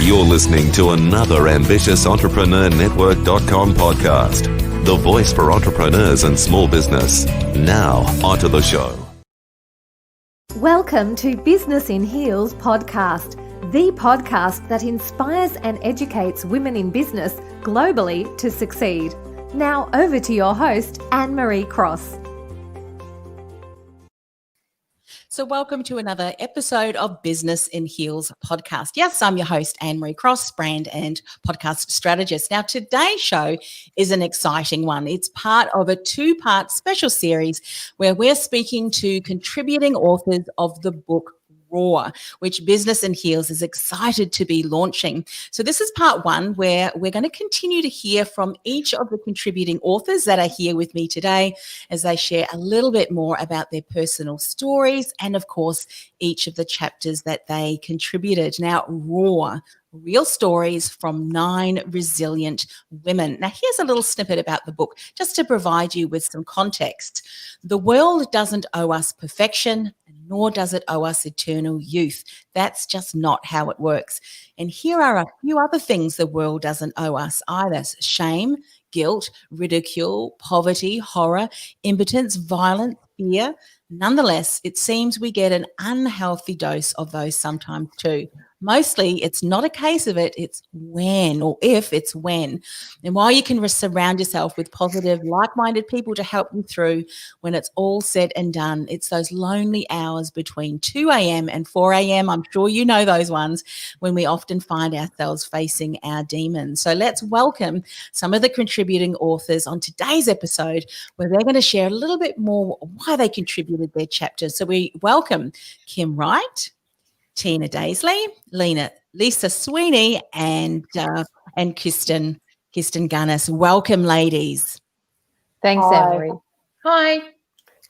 You're listening to another ambitious entrepreneurnetwork.com podcast, the voice for entrepreneurs and small business. Now, onto the show. Welcome to Business in Heels podcast, the podcast that inspires and educates women in business globally to succeed. Now over to your host, Anne-Marie Cross. So welcome to another episode of Business in Heels podcast. Yes, I'm your host, Anne-Marie Cross, brand and podcast strategist. Now, today's show is an exciting one. It's part of a two-part special series where we're speaking to contributing authors of the book Raw, which Business in Heels is excited to be launching. So this is part one, where we're going to continue to hear from each of the contributing authors that are here with me today as they share a little bit more about their personal stories and, of course, each of the chapters that they contributed. Now, Raw, real stories from 9 resilient women. Now, here's a little snippet about the book, just to provide you with some context. The world doesn't owe us perfection, nor does it owe us eternal youth. That's just not how it works. And here are a few other things the world doesn't owe us either: shame, guilt, ridicule, poverty, horror, impotence, violence, fear. Nonetheless, it seems we get an unhealthy dose of those sometimes too. Mostly, it's not a case of it, it's when, or if, it's when. And while you can surround yourself with positive, like-minded people to help you through, when it's all said and done, it's those lonely hours between 2 a.m. and 4 a.m., I'm sure you know those ones, when we often find ourselves facing our demons. So let's welcome some of the contributing authors on today's episode, where they're going to share a little bit more why they contributed their chapters. So we welcome Kim Wright, Tina Daisley, Lisa Sweeney, and Kirsten Gunnis. Welcome, ladies. Thanks, Anne-Marie. Hi.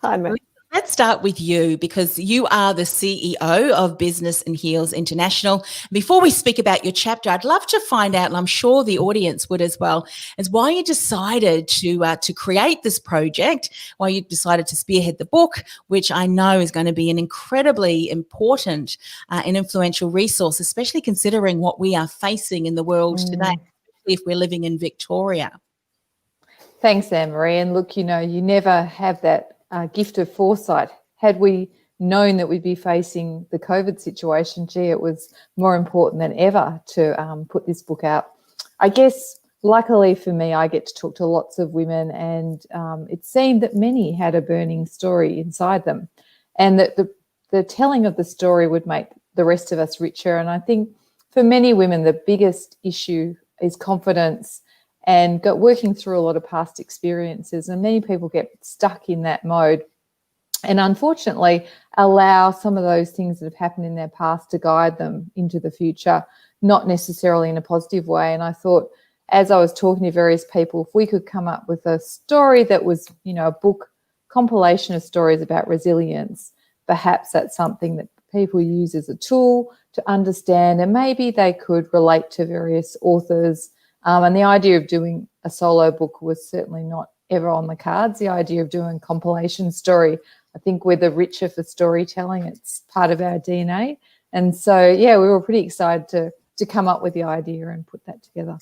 Hi, Marie. Let's start with you, because you are the CEO of Business in Heels International. Before we speak about your chapter, I'd love to find out, and I'm sure the audience would as well, is why you decided to create this project, why you decided to spearhead the book, which I know is going to be an incredibly important and influential resource, especially considering what we are facing in the world today, especially if we're living in Victoria. Thanks, Anne-Marie. And look, you never have that gift of foresight. Had we known that we'd be facing the COVID situation, it was more important than ever to put this book out. I guess, luckily for me, I get to talk to lots of women, and it seemed that many had a burning story inside them, and that the telling of the story would make the rest of us richer. And I think for many women, the biggest issue is confidence and working through a lot of past experiences. And many people get stuck in that mode and unfortunately allow some of those things that have happened in their past to guide them into the future, not necessarily in a positive way. And I thought, as I was talking to various people, if we could come up with a story that was, a book compilation of stories about resilience, perhaps that's something that people use as a tool to understand, and maybe they could relate to various authors. And the idea of doing a solo book was certainly not ever on the cards. The idea of doing a compilation story, I think we're the richer for storytelling. It's part of our DNA. And so, we were pretty excited to come up with the idea and put that together.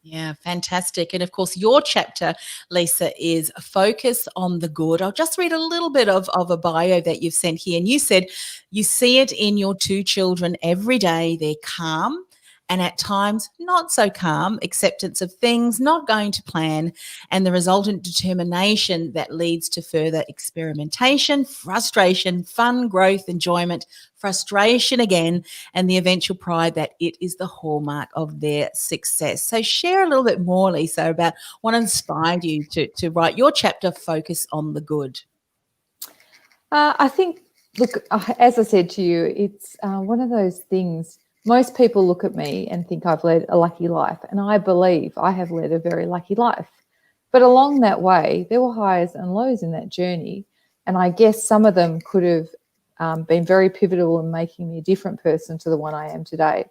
Yeah, fantastic. And of course, your chapter, Lisa, is Focus on the Good. I'll just read a little bit of a bio that you've sent here. And you said you see it in your 2 children every day. They're calm, and at times not so calm, acceptance of things not going to plan, and the resultant determination that leads to further experimentation, frustration, fun, growth, enjoyment, frustration again, and the eventual pride that it is the hallmark of their success. So share a little bit more, Lisa, about what inspired you to write your chapter, Focus on the Good. I think, look, as I said to you, it's one of those things. Most people look at me and think I've led a lucky life, and I believe I have led a very lucky life. But along that way, there were highs and lows in that journey, and I guess some of them could have been very pivotal in making me a different person to the one I am today.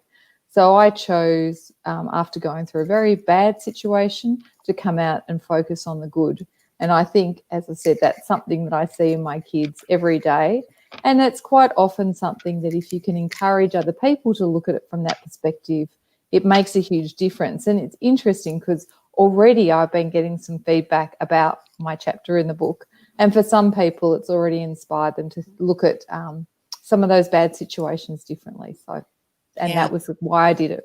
So I chose, after going through a very bad situation, to come out and focus on the good. And I think, as I said, that's something that I see in my kids every day. And it's quite often something that if you can encourage other people to look at it from that perspective, it makes a huge difference. And it's interesting because already I've been getting some feedback about my chapter in the book. And for some people, it's already inspired them to look at some of those bad situations differently. So, and that was why I did it.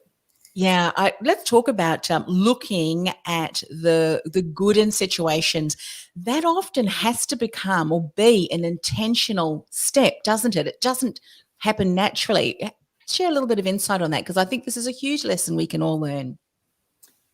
Yeah, let's talk about looking at the good in situations. That often has to become or be an intentional step, doesn't it? It doesn't happen naturally. Share a little bit of insight on that, because I think this is a huge lesson we can all learn.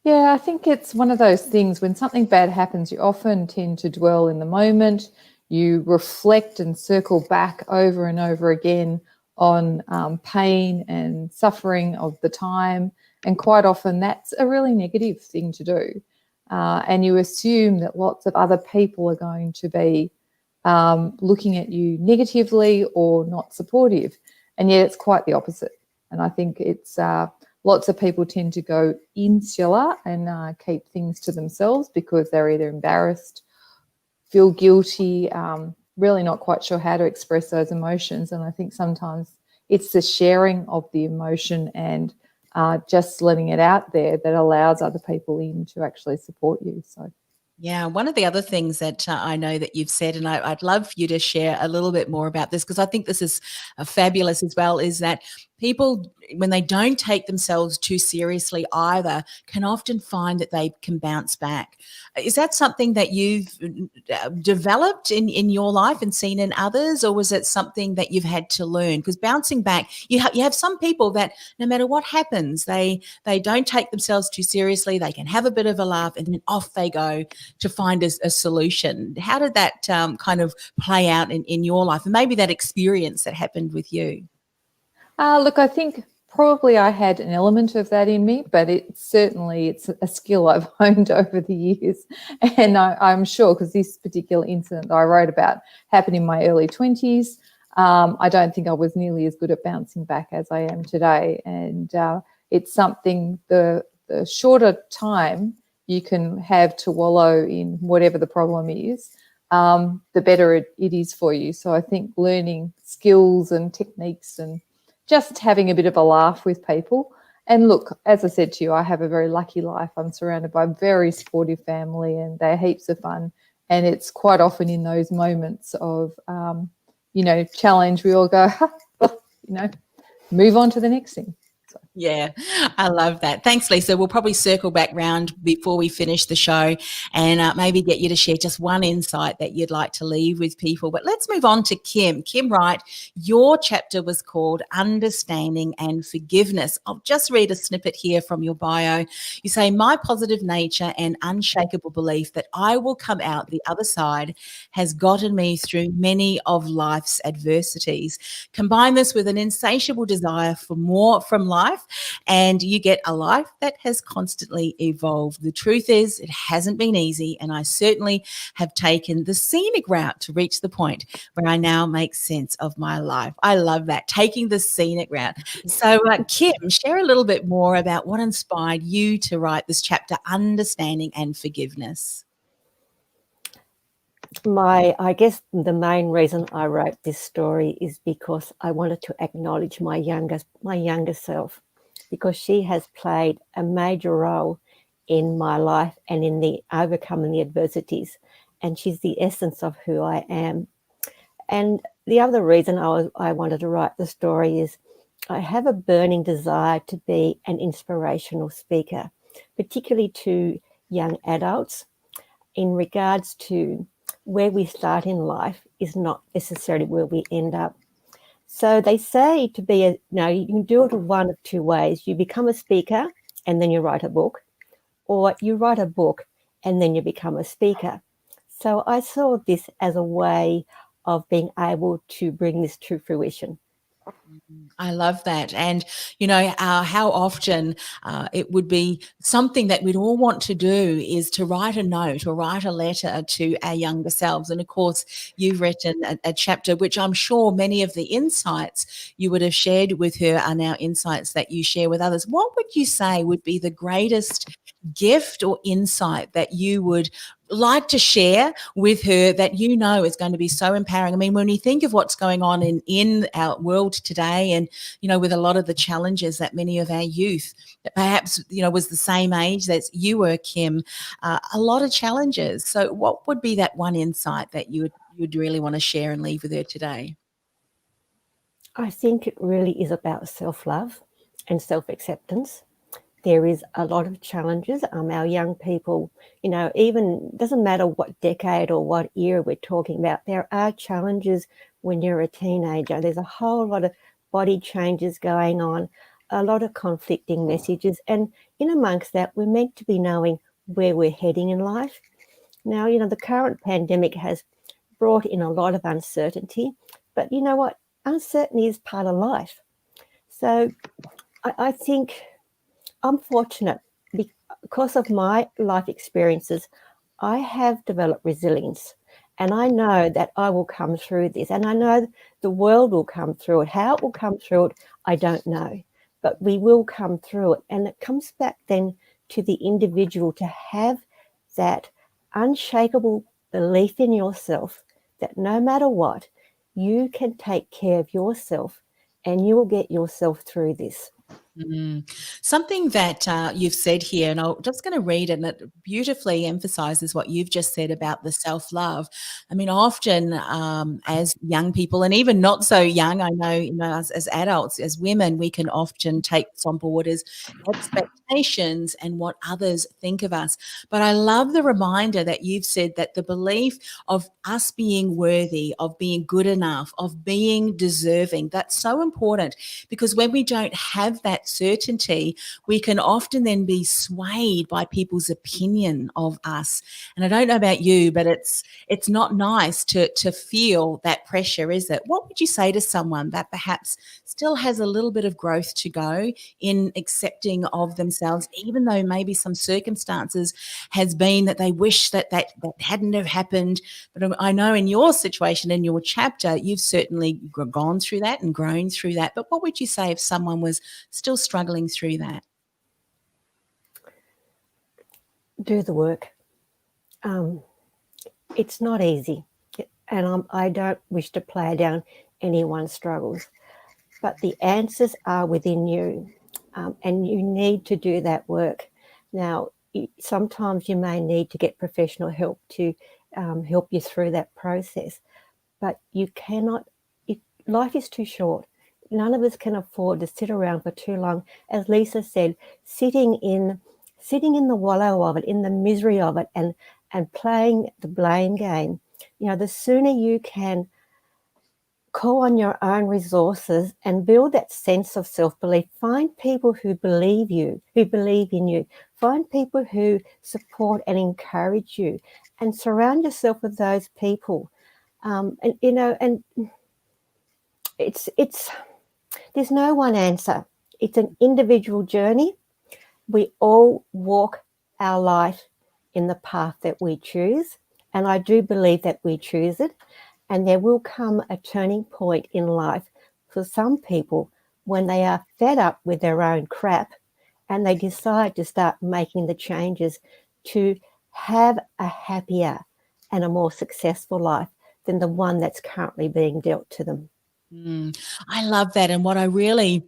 Yeah, I think it's one of those things when something bad happens, you often tend to dwell in the moment. You reflect and circle back over and over again on pain and suffering of the time. And quite often that's a really negative thing to do. And you assume that lots of other people are going to be looking at you negatively or not supportive. And yet it's quite the opposite. And I think it's lots of people tend to go insular and keep things to themselves because they're either embarrassed, feel guilty, really not quite sure how to express those emotions. And I think sometimes it's the sharing of the emotion and just letting it out there that allows other people in to actually support you. So. Yeah, one of the other things that I know that you've said, and I'd love for you to share a little bit more about this, because I think this is fabulous as well, is that people, when they don't take themselves too seriously either, can often find that they can bounce back. Is that something that you've developed in your life and seen in others, or was it something that you've had to learn? Because bouncing back, you have some people that no matter what happens, they don't take themselves too seriously. They can have a bit of a laugh and then off they go to find a solution. How did that kind of play out in your life, and maybe that experience that happened with you? Look, I think probably I had an element of that in me, but it's a skill I've honed over the years. And I'm sure, because this particular incident that I wrote about happened in my early 20s, I don't think I was nearly as good at bouncing back as I am today. And it's something, the shorter time you can have to wallow in whatever the problem is, the better it is for you. So I think learning skills and techniques and just having a bit of a laugh with people. And look, as I said to you, I have a very lucky life. I'm surrounded by a very supportive family and they're heaps of fun. And it's quite often in those moments of, challenge, we all go, move on to the next thing. Yeah, I love that. Thanks, Lisa. We'll probably circle back round before we finish the show and maybe get you to share just one insight that you'd like to leave with people. But let's move on to Kim. Kim Wright, your chapter was called Understanding and Forgiveness. I'll just read a snippet here from your bio. You say, my positive nature and unshakable belief that I will come out the other side has gotten me through many of life's adversities. Combine this with an insatiable desire for more from life, and you get a life that has constantly evolved. The truth is, it hasn't been easy, and I certainly have taken the scenic route to reach the point where I now make sense of my life. I love that, taking the scenic route. So, Kim, share a little bit more about what inspired you to write this chapter, Understanding and Forgiveness. I guess the main reason I wrote this story is because I wanted to acknowledge my younger self, because she has played a major role in my life and in the overcoming the adversities, and she's the essence of who I am. And the other reason I wanted to write the story is I have a burning desire to be an inspirational speaker, particularly to young adults, in regards to where we start in life is not necessarily where we end up. So they say you can do it one of two ways. You become a speaker and then you write a book, or you write a book and then you become a speaker. So I saw this as a way of being able to bring this to fruition. I love that. And, how often it would be something that we'd all want to do is to write a note or write a letter to our younger selves. And of course, you've written a chapter, which I'm sure many of the insights you would have shared with her are now insights that you share with others. What would you say would be the greatest gift or insight that you would like to share with her that you know is going to be so empowering? I mean, when you think of what's going on in our world today, and you know, with a lot of the challenges that many of our youth that perhaps, you know, was the same age as you were, Kim, a lot of challenges. So what would be that one insight that you'd really want to share and leave with her today? I think it really is about self-love and self-acceptance. There is a lot of challenges. Our young people, you know, even doesn't matter what decade or what era we're talking about, there are challenges when you're a teenager. There's a whole lot of body changes going on, a lot of conflicting messages. And in amongst that, we're meant to be knowing where we're heading in life. Now, you know, the current pandemic has brought in a lot of uncertainty, but you know what? Uncertainty is part of life. So I think I'm fortunate because of my life experiences. I have developed resilience, and I know that I will come through this, and I know the world will come through it. How it will come through it, I don't know, but we will come through it. And it comes back then to the individual to have that unshakable belief in yourself that no matter what, you can take care of yourself and you will get yourself through this. Something that you've said here, and I'm just going to read it, and it beautifully emphasizes what you've just said about the self-love. I mean, often as young people, and even not so young, I know, you know, as adults, as women, we can often take this on board as expectations and what others think of us. But I love the reminder that you've said that the belief of us being worthy, of being good enough, of being deserving, that's so important, because when we don't have that certainty, we can often then be swayed by people's opinion of us. And I don't know about you, but it's not nice to feel that pressure, is it? What would you say to someone that perhaps still has a little bit of growth to go in accepting of themselves, even though maybe some circumstances has been that they wish that hadn't have happened? But I know in your situation, in your chapter, you've certainly gone through that and grown through that. But what would you say if someone was still struggling through that? Do the work. It's not easy, and I don't wish to play down anyone's struggles, but the answers are within you, and you need to do that work. Now, sometimes you may need to get professional help to help you through that process, but you cannot. Life is too short. None of us can afford to sit around for too long. As Lisa said, sitting in the wallow of it, in the misery of it, and playing the blame game. You know, the sooner you can call on your own resources and build that sense of self-belief, find people who believe you, who believe in you, find people who support and encourage you, and surround yourself with those people. And you know, and it's there's no one answer. It's an individual journey. We all walk our life in the path that we choose, and I do believe that we choose it. And there will come a turning point in life for some people when they are fed up with their own crap and they decide to start making the changes to have a happier and a more successful life than the one that's currently being dealt to them. I love that. And what I really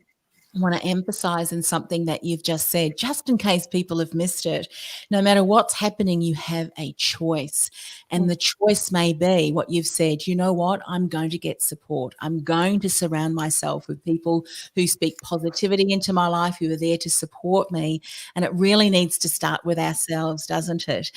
want to emphasize in something that you've just said, just in case people have missed it, no matter what's happening, you have a choice. And the choice may be what you've said, you know what, I'm going to get support. I'm going to surround myself with people who speak positivity into my life, who are there to support me. And it really needs to start with ourselves, doesn't it,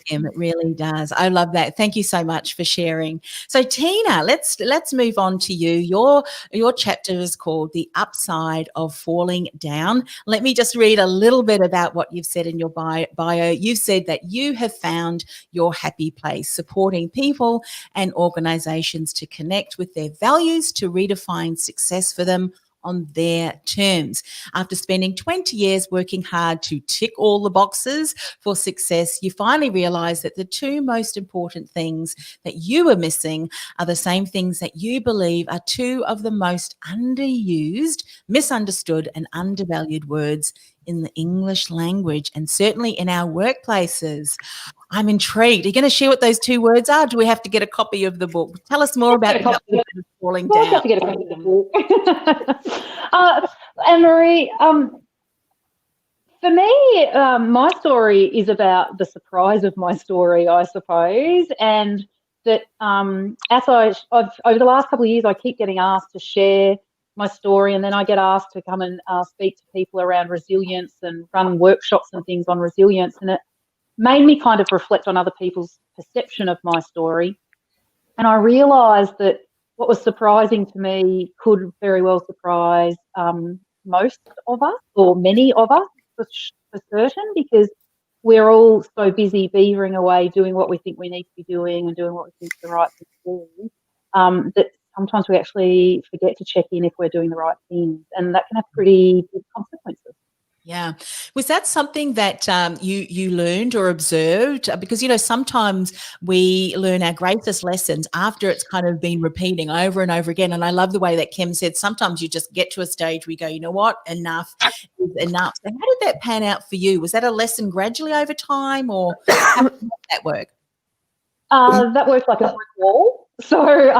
Kim? It really does. I love that. Thank you so much for sharing. So Tina, let's move on to you. Your chapter is called The Upside of Falling Down. Let me just read a little bit about what you've said in your bio. You've said that you have found your happy place, supporting people and organizations to connect with their values, to redefine success for them on their terms. After spending 20 years working hard to tick all the boxes for success, you finally realize that the two most important things that you are missing are the same things that you believe are two of the most underused, misunderstood, and undervalued words in the English language, and certainly in our workplaces. I'm intrigued. Are you going to share what those 2 words are? Do we have to get a copy of the book? Tell us more about Get a copy. falling Of course, you down. have to get a copy of the book. Anne-Marie, for me, my story is about the surprise of my story, I suppose, and that as I've over the last couple of years, I keep getting asked to share my story, and then I get asked to come and speak to people around resilience and run workshops and things on resilience, and it made me kind of reflect on other people's perception of my story. And I realised that what was surprising to me could very well surprise most of us, or many of us, for certain, because we're all so busy beavering away doing what we think we need to be doing and doing what we think is the right thing to do, that sometimes we actually forget to check in if we're doing the right things, and that can have pretty big consequences. Yeah. Was that something that you learned or observed? Because, sometimes we learn our greatest lessons after it's kind of been repeating over and over again. And I love the way that Kim said, sometimes you just get to a stage where you go, you know what, enough is enough. So how did that pan out for you? Was that a lesson gradually over time, or how did that work? That worked like a brick wall. So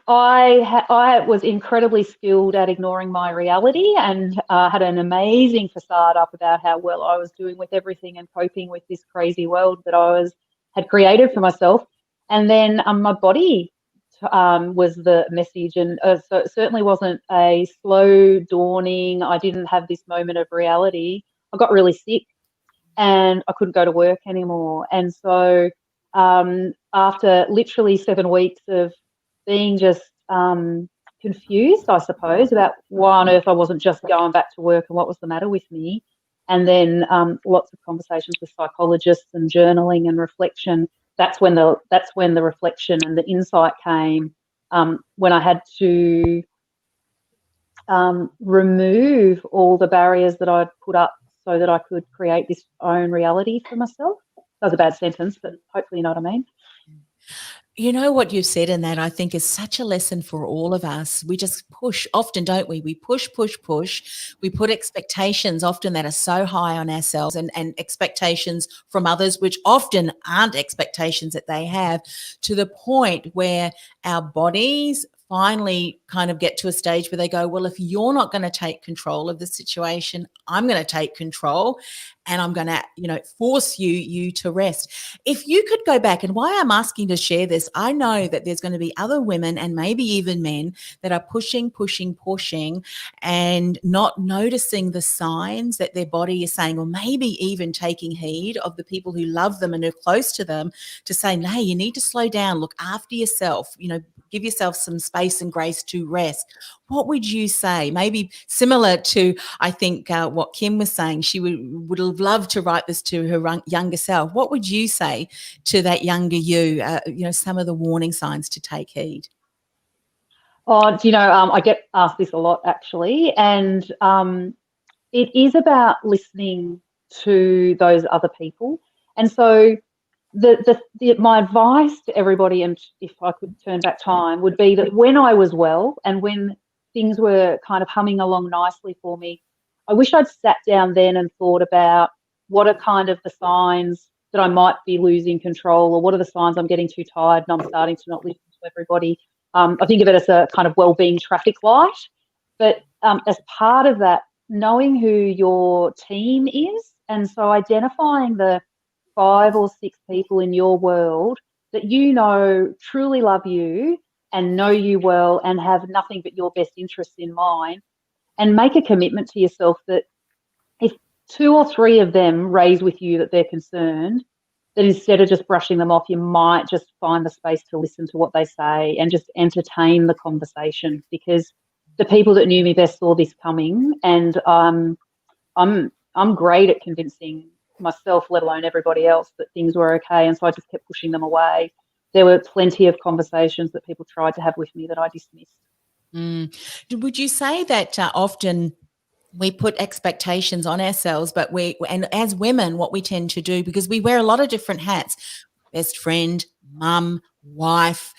I was incredibly skilled at ignoring my reality, and had an amazing facade up about how well I was doing with everything and coping with this crazy world that had created for myself. And then my body was the message, and so it certainly wasn't a slow dawning. I didn't have this moment of reality. I got really sick, and I couldn't go to work anymore. And so after literally 7 weeks of being just confused, I suppose, about why on earth I wasn't just going back to work and what was the matter with me, and then lots of conversations with psychologists and journaling and reflection, that's when the reflection and the insight came, when I had to remove all the barriers that I'd put up so that I could create this own reality for myself. That was a bad sentence, but hopefully you know what I mean. You know what you've said in that, I think, is such a lesson for all of us. We just push often, don't we? We push. We put expectations often that are so high on ourselves, and expectations from others, which often aren't expectations that they have, to the point where our bodies finally kind of get to a stage where they go, well, if you're not going to take control of the situation, I'm going to take control, and I'm going to, force you to rest. If you could go back, and why I'm asking to share this, I know that there's going to be other women and maybe even men that are pushing, and not noticing the signs that their body is saying, or maybe even taking heed of the people who love them and are close to them to say, hey, you need to slow down, look after yourself, give yourself some space and grace to rest. What would you say? Maybe similar to, I think, what Kim was saying. She would have loved to write this to her younger self. What would you say to that younger you, some of the warning signs to take heed? Oh, I get asked this a lot, actually, and it is about listening to those other people. And so my advice to everybody, and if I could turn back time, would be that when I was well and when things were kind of humming along nicely for me, I wish I'd sat down then and thought about what are kind of the signs that I might be losing control, or what are the signs I'm getting too tired and I'm starting to not listen to everybody. I think of it as a kind of well-being traffic light. But as part of that, knowing who your team is, and so identifying the 5 or 6 people in your world that truly love you and know you well and have nothing but your best interests in mind, and make a commitment to yourself that if 2 or 3 of them raise with you that they're concerned, that instead of just brushing them off, you might just find the space to listen to what they say and just entertain the conversation, because the people that knew me best saw this coming, and I'm great at convincing myself, let alone everybody else, that things were okay, and so I just kept pushing them away. There were plenty of conversations that people tried to have with me that I dismissed. Would you say that often we put expectations on ourselves, but and as women, what we tend to do, because we wear a lot of different hats, best friend, mum, wife,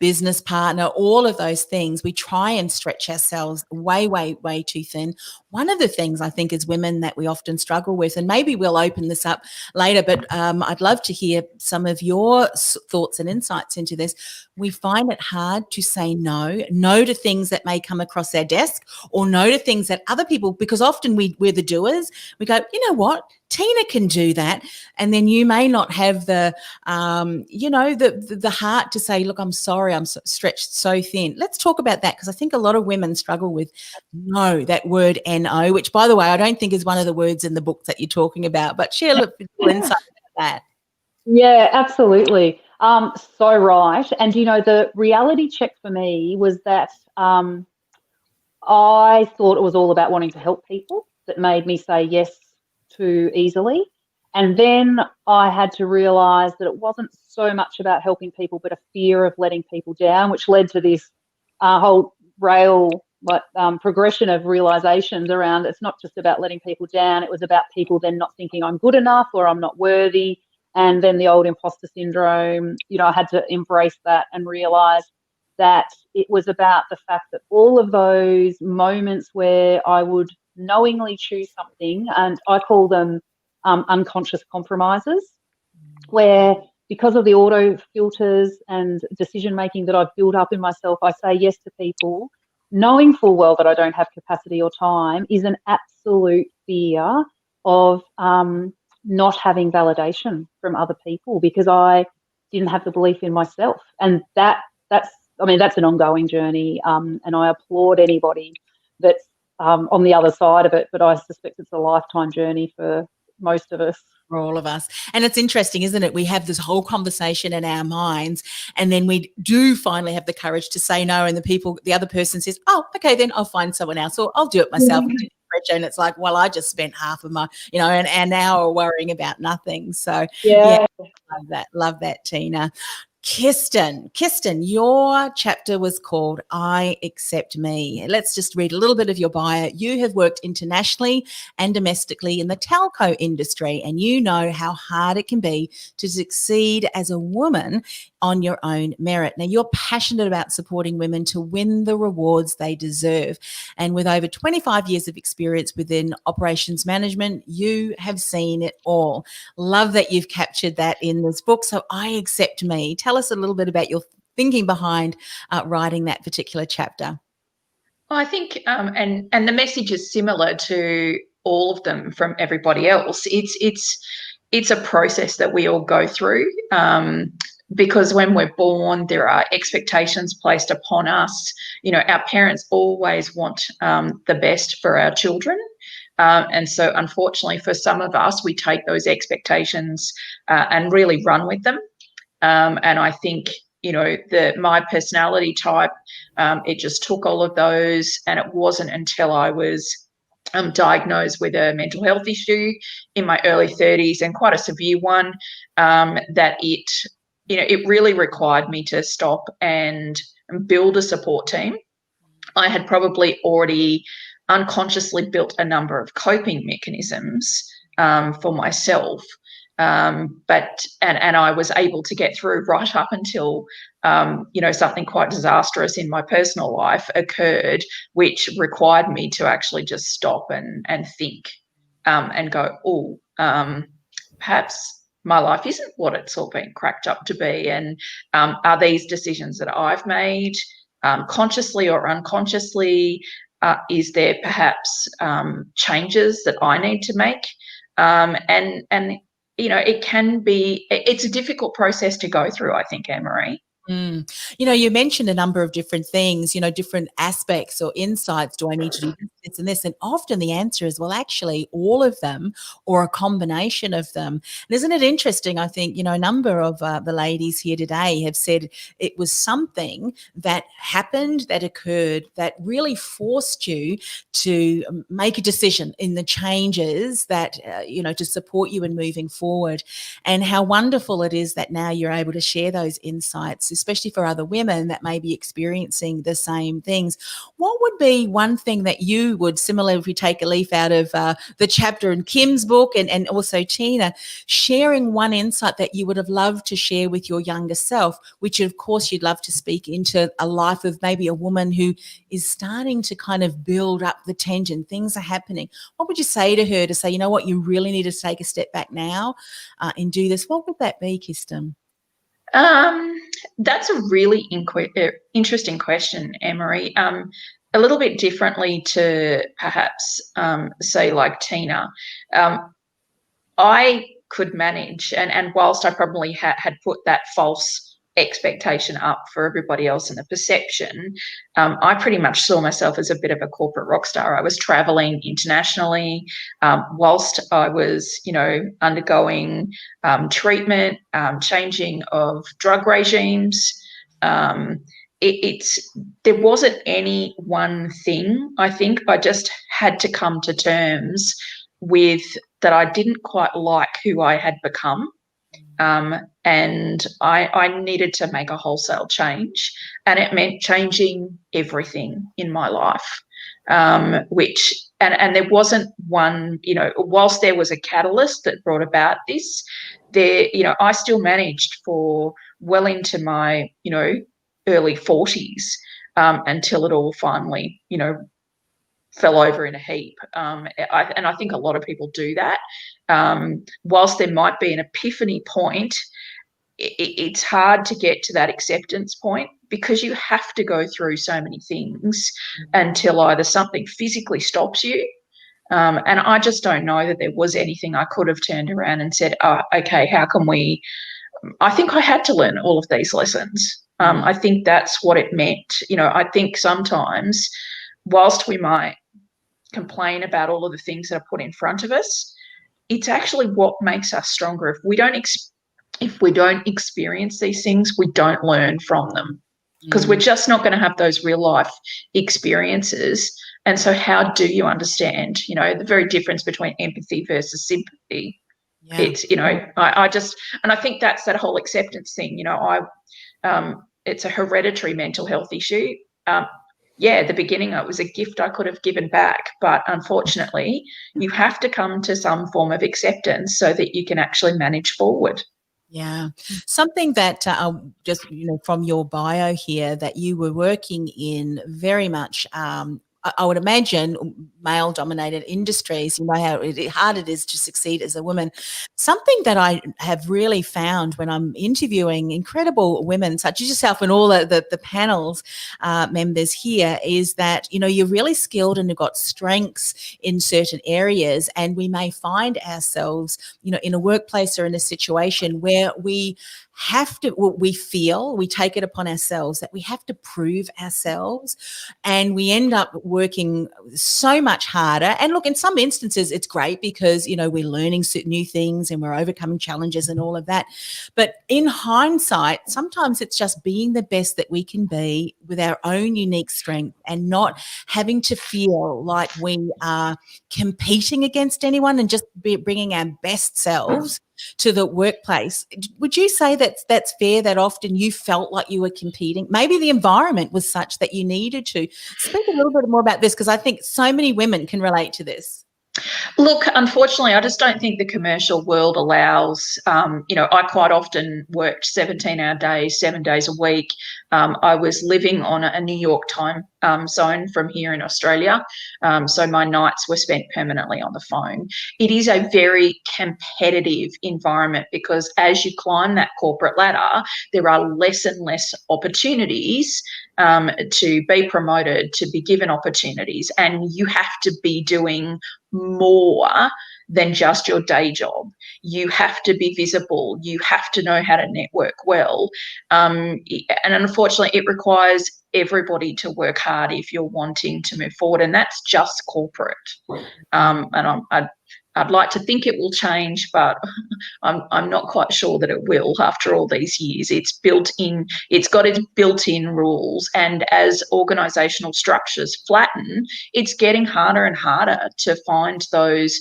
business partner, all of those things. We try and stretch ourselves way, way, way too thin. One of the things I think as women that we often struggle with, and maybe we'll open this up later, but I'd love to hear some of your thoughts and insights into this. We find it hard to say no to things that may come across our desk, or no to things that other people, because often we're the doers. We go, you know what? Tina can do that. And then you may not have the heart to say, look, I'm sorry, I'm stretched so thin. Let's talk about that, because I think a lot of women struggle with no, that word NO, which, by the way, I don't think is one of the words in the book that you're talking about, but share a little insight about that. Yeah, absolutely. So right. And, the reality check for me was that I thought it was all about wanting to help people that made me say yes too easily. And then I had to realise that it wasn't so much about helping people, but a fear of letting people down, which led to this whole progression of realisations around it's not just about letting people down. It was about people then not thinking I'm good enough or I'm not worthy. And then the old imposter syndrome, I had to embrace that and realise that it was about the fact that all of those moments where I would knowingly choose something, and I call them unconscious compromises, where because of the auto filters and decision making that I've built up in myself, I say yes to people, knowing full well that I don't have capacity or time, is an absolute fear of not having validation from other people, because I didn't have the belief in myself. And that's an ongoing journey, and I applaud anybody that's on the other side of it, but I suspect it's a lifetime journey for most of us. For all of us. And it's interesting, isn't it? We have this whole conversation in our minds, and then we do finally have the courage to say no, and the other person says, oh, okay, then I'll find someone else, or I'll do it myself. And it's like, well, I just spent half of my, an hour worrying about nothing. So yeah, love that, Tina. Kirsten, your chapter was called I Accept Me. Let's just read a little bit of your bio. You have worked internationally and domestically in the telco industry, and you know how hard it can be to succeed as a woman on your own merit. Now, you're passionate about supporting women to win the rewards they deserve. And with over 25 years of experience within operations management, you have seen it all. Love that you've captured that in this book. So I Accept Me. Tell us a little bit about your thinking behind writing that particular chapter. Well, I think, and the message is similar to all of them from everybody else. It's a process that we all go through, because when we're born, there are expectations placed upon us. Our parents always want the best for our children. And so, unfortunately, for some of us, we take those expectations and really run with them. And I think, my personality type, it just took all of those. And it wasn't until I was diagnosed with a mental health issue in my early 30s, and quite a severe one, that it really required me to stop and build a support team. I had probably already unconsciously built a number of coping mechanisms for myself. But I was able to get through right up until, something quite disastrous in my personal life occurred, which required me to actually just stop and think and go, perhaps my life isn't what it's all been cracked up to be. And are these decisions that I've made consciously or unconsciously? Is there perhaps changes that I need to make? It's a difficult process to go through, I think, Anne-Marie. You mentioned a number of different things, different aspects or insights. Do I need to do this and this? And often the answer is, well, actually, all of them or a combination of them. And isn't it interesting? I think, a number of the ladies here today have said it was something that happened, that occurred, that really forced you to make a decision in the changes that, to support you in moving forward. And how wonderful it is that now you're able to share those insights, especially for other women that may be experiencing the same things. What would be one thing that you would, similar if we take a leaf out of the chapter in Kim's book and also Tina, sharing one insight that you would have loved to share with your younger self, which of course you'd love to speak into a life of maybe a woman who is starting to kind of build up the tension, things are happening. What would you say to her to say, you know what, you really need to take a step back now and do this? What would that be, Kirsten? That's a really interesting question, Emery. A little bit differently to perhaps say like Tina. I could manage, and whilst I probably had put that false expectation up for everybody else in the perception, I pretty much saw myself as a bit of a corporate rock star. I was traveling internationally whilst I was, undergoing treatment, changing of drug regimes. There wasn't any one thing. I think I just had to come to terms with that I didn't quite like who I had become. And I needed to make a wholesale change, and it meant changing everything in my life, which there wasn't one, whilst there was a catalyst that brought about this, I still managed for well into my, early 40s until it all finally, fell over in a heap. I think a lot of people do that. Whilst there might be an epiphany point, it's hard to get to that acceptance point because you have to go through so many things until either something physically stops you. And I just don't know that there was anything I could have turned around and said, oh, okay, how can we? I think I had to learn all of these lessons. I think that's what it meant. I think sometimes whilst we might complain about all of the things that are put in front of us, it's actually what makes us stronger. If we don't experience these things, we don't learn from them, because we're just not going to have those real life experiences. And so how do you understand, the very difference between empathy versus sympathy? Yeah. It's, I think that's that whole acceptance thing. It's a hereditary mental health issue. At the beginning, it was a gift I could have given back. But unfortunately, you have to come to some form of acceptance so that you can actually manage forward. Yeah. Something that just, from your bio here, that you were working in very much, I would imagine, male-dominated industries. You know how hard it is to succeed as a woman. Something that I have really found when I'm interviewing incredible women such as yourself and all the panels members here is that, you're really skilled and you've got strengths in certain areas, and we may find ourselves, in a workplace or in a situation where we have to, we take it upon ourselves that we have to prove ourselves, and we end up working so much harder. And look, in some instances, it's great because, we're learning new things and we're overcoming challenges and all of that. But in hindsight, sometimes it's just being the best that we can be with our own unique strength and not having to feel like we are competing against anyone, and just bringing our best selves to the workplace. Would you say that that's fair, that often you felt like you were competing? Maybe the environment was such that you needed to. Speak a little bit more about this, because I think so many women can relate to this. Look, unfortunately, I just don't think the commercial world allows, I quite often worked 17-hour days, 7 days a week. I was living on a New York time zone from here in Australia. So my nights were spent permanently on the phone. It is a very competitive environment because as you climb that corporate ladder, there are less and less opportunities to be promoted, to be given opportunities, and you have to be doing more than just your day job. You have to be visible. You have to know how to network well. And unfortunately, it requires everybody to work hard if you're wanting to move forward, and that's just corporate. And I'd like to think it will change, but I'm not quite sure that it will after all these years. It's got its built-in rules, and as organisational structures flatten, it's getting harder and harder to find those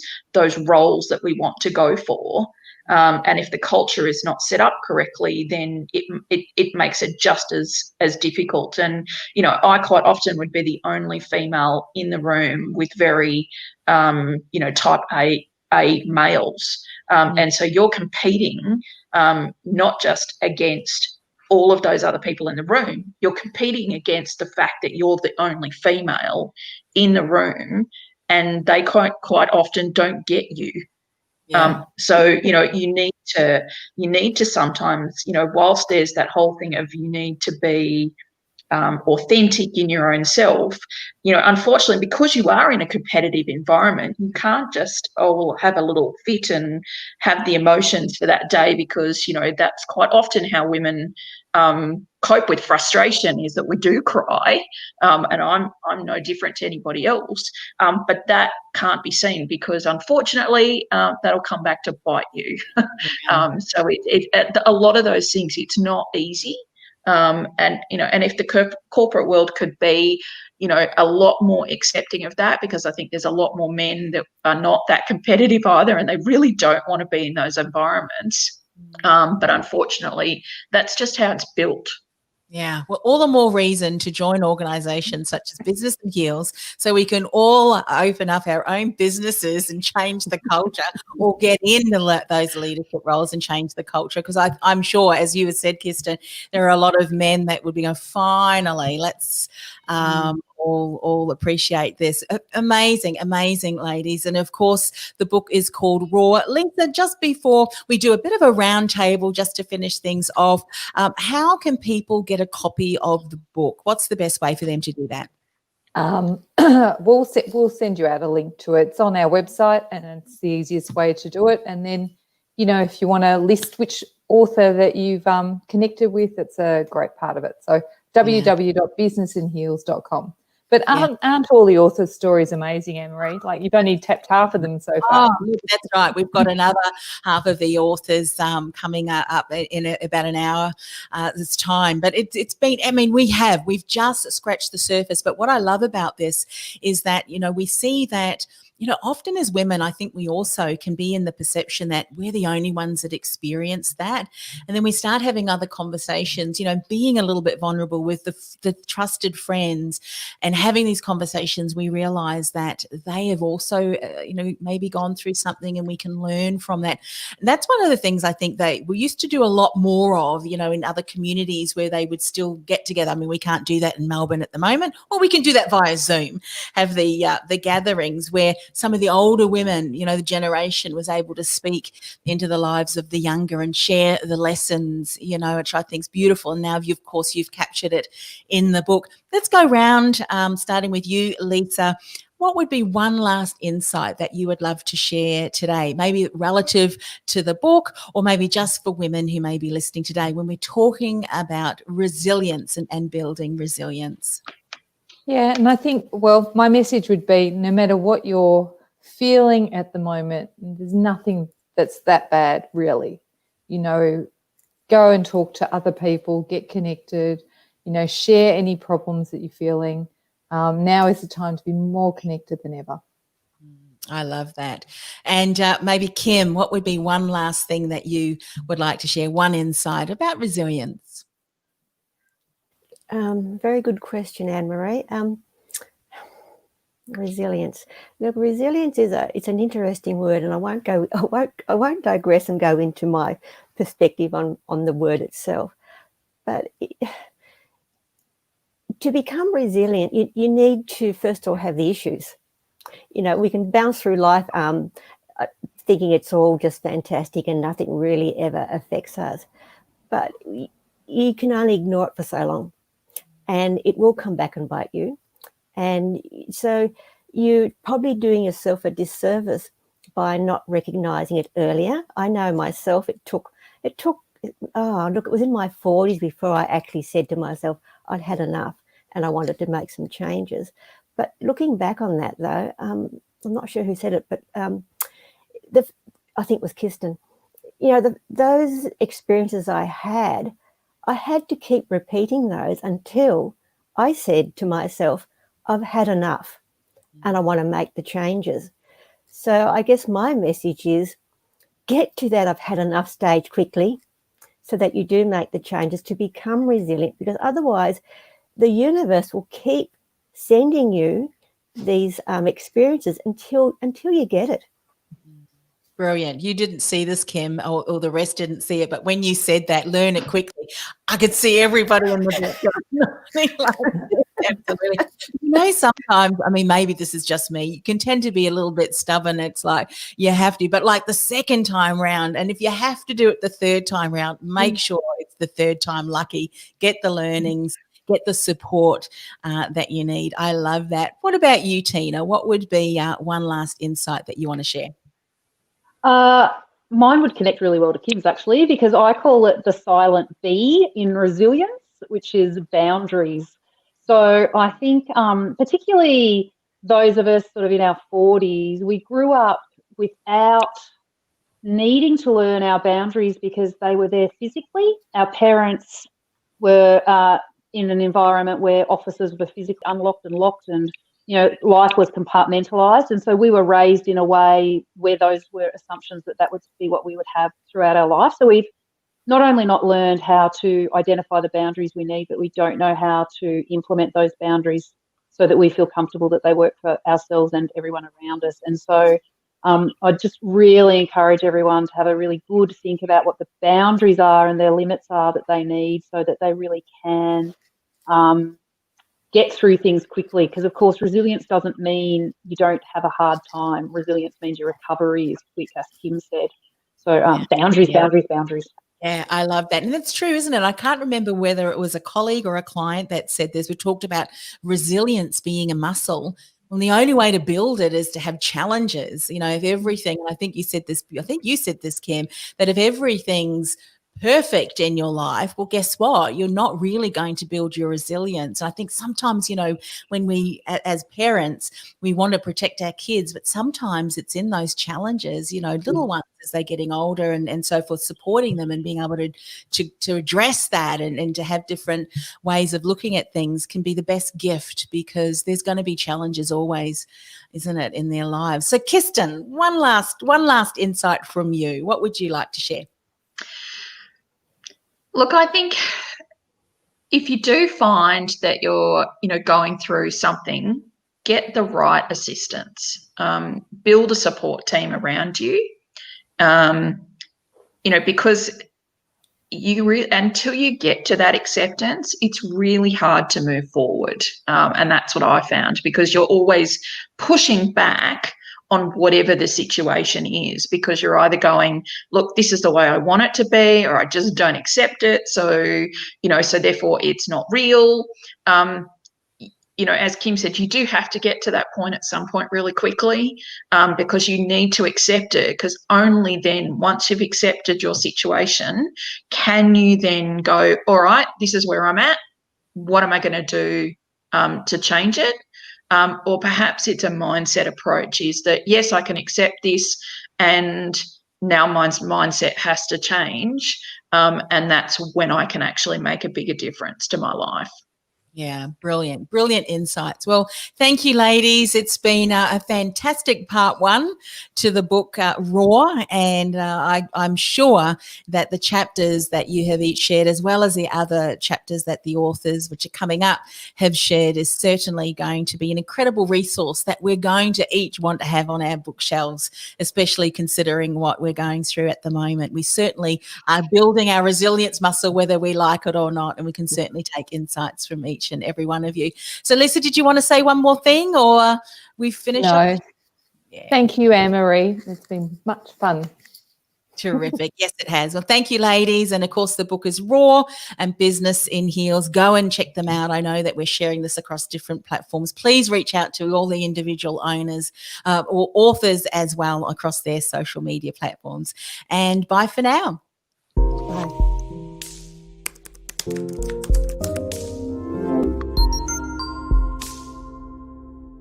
roles that we want to go for. And if the culture is not set up correctly, then it makes it just as difficult. And, you know, I quite often would be the only female in the room with very, you know, type A males. And so you're competing not just against all of those other people in the room, you're competing against the fact that you're the only female in the room, and they quite often don't get you. So, you know, you need to sometimes, you know, whilst there's that whole thing of you need to be authentic in your own self, you know, unfortunately, because you are in a competitive environment, you can't just, have a little fit and have the emotions for that day, because, you know, that's quite often how women cope with frustration, is that we do cry, and I'm no different to anybody else, but that can't be seen, because unfortunately that'll come back to bite you. So a lot of those things, it's not easy. And, you know, and if the corporate world could be, you know, a lot more accepting of that, because I think there's a lot more men that are not that competitive either, and they really don't want to be in those environments. But unfortunately, that's just how it's built. Yeah, well, all the more reason to join organisations such as Business and Heals, so we can all open up our own businesses and change the culture, or get in those leadership roles and change the culture. Because I'm sure, as you have said, Kirsten, there are a lot of men that would be going, finally, let's all appreciate this. Amazing, ladies. And of course, the book is called Raw. Lisa, just before we do a bit of a round table, just to finish things off, how can people get a copy of the book? What's the best way for them to do that? We'll send you out a link to it. It's on our website, and it's the easiest way to do it. And then, you know, if you want to list which author that you've connected with, it's a great part of it. So www.businessandheals.com. But aren't all the authors' stories amazing, Anne-Marie? Like, you've only tapped half of them so far. Oh, that's right. We've got another half of the authors coming up in about an hour this time. But it's been, I mean, we've just scratched the surface. But what I love about this is that, you know, we see that, you know, often as women, I think we also can be in the perception that we're the only ones that experience that. And then we start having other conversations, you know, being a little bit vulnerable with the trusted friends, and having these conversations, we realize that they have also, you know, maybe gone through something, and we can learn from that. And that's one of the things I think we used to do a lot more of, you know, in other communities where they would still get together. I mean, we can't do that in Melbourne at the moment, or we can do that via Zoom, have the gatherings where some of the older women, you know, the generation was able to speak into the lives of the younger and share the lessons, you know, which I think is beautiful. And now, of course, you've captured it in the book. Let's go round, starting with you, Lisa. What would be one last insight that you would love to share today, maybe relative to the book, or maybe just for women who may be listening today, when we're talking about resilience and building resilience? Yeah, and I think, well, my message would be, no matter what you're feeling at the moment, there's nothing that's that bad, really. You know, go and talk to other people, get connected, you know, share any problems that you're feeling. Now is the time to be more connected than ever. I love that. And maybe, Kim, what would be one last thing that you would like to share, one insight about resilience? Very good question, Anne-Marie. Resilience. Look, resilience it's an interesting word, and I won't digress and go into my perspective on the word itself. But to become resilient, you need to first of all have the issues. You know, we can bounce through life thinking it's all just fantastic and nothing really ever affects us, but you can only ignore it for so long, and it will come back and bite you. And so you're probably doing yourself a disservice by not recognizing it earlier. I know myself, it took, it was in my 40s before I actually said to myself, I'd had enough and I wanted to make some changes. But looking back on that, though, I'm not sure who said it, but I think it was Kirsten. You know, those experiences I had to keep repeating those until I said to myself, I've had enough and I want to make the changes. So I guess my message is get to that I've had enough stage quickly, so that you do make the changes to become resilient, because otherwise the universe will keep sending you these experiences until you get it. Brilliant. You didn't see this, Kim, or the rest didn't see it, but when you said that, learn it quickly, I could see everybody in the book going, absolutely. Sometimes, I mean, maybe this is just me, you can tend to be a little bit stubborn. It's like you have to, but like the second time round, and if you have to do it the third time round, make sure it's the third time lucky, get the learnings, get the support that you need. I love that. What about you, Tina? What would be one last insight that you want to share? Mine would connect really well to Kim's, actually, because I call it the silent B in resilience, which is boundaries. So I think particularly those of us sort of in our 40s, we grew up without needing to learn our boundaries because they were there physically. Our parents were in an environment where offices were physically unlocked and locked, and life was compartmentalized. And so we were raised in a way where those were assumptions that would be what we would have throughout our life. So we've not only not learned how to identify the boundaries we need, but we don't know how to implement those boundaries so that we feel comfortable that they work for ourselves and everyone around us. And so I just really encourage everyone to have a really good think about what the boundaries are and their limits are that they need, so that they really can get through things quickly. Because, of course, resilience doesn't mean you don't have a hard time. Resilience means your recovery is quick, as Kim said. So boundaries. Yeah, I love that. And that's true, isn't it? I can't remember whether it was a colleague or a client that said this. We talked about resilience being a muscle. Well, the only way to build it is to have challenges. If everything, and I think you said this, Kim, that if everything's perfect in your life, well, guess what? You're not really going to build your resilience. And I think sometimes, when we, as parents, we want to protect our kids, but sometimes it's in those challenges, little ones as they're getting older and so forth, supporting them and being able to address that and to have different ways of looking at things can be the best gift, because there's going to be challenges always, isn't it, in their lives. So Kirsten, one last insight from you. What would you like to share? Look, I think if you do find that you're, going through something, get the right assistance. Build a support team around you. Because until you get to that acceptance, it's really hard to move forward. And that's what I found, because you're always pushing back on whatever the situation is, because you're either going, look, this is the way I want it to be, or I just don't accept it. So, so therefore it's not real. As Kim said, you do have to get to that point at some point really quickly, because you need to accept it, because only then, once you've accepted your situation, can you then go, all right, this is where I'm at. What am I going to do to change it? Or perhaps it's a mindset approach, is that, yes, I can accept this, and now my mindset has to change. And that's when I can actually make a bigger difference to my life. Yeah, brilliant insights. Well, thank you, ladies. It's been a fantastic part one to the book Raw, and I'm sure that the chapters that you have each shared, as well as the other chapters that the authors, which are coming up, have shared, is certainly going to be an incredible resource that we're going to each want to have on our bookshelves, especially considering what we're going through at the moment. We certainly are building our resilience muscle, whether we like it or not, and we can certainly take insights from each and every one of you. So Lisa, did you want to say one more thing, or we finish up? Yeah. Thank you, Anne-Marie. It's been much fun. Terrific. Yes, it has. Well, thank you, ladies. And of course, the book is Raw and Business in Heels. Go and check them out. I know that we're sharing this across different platforms. Please reach out to all the individual owners or authors as well across their social media platforms. And bye for now. Bye.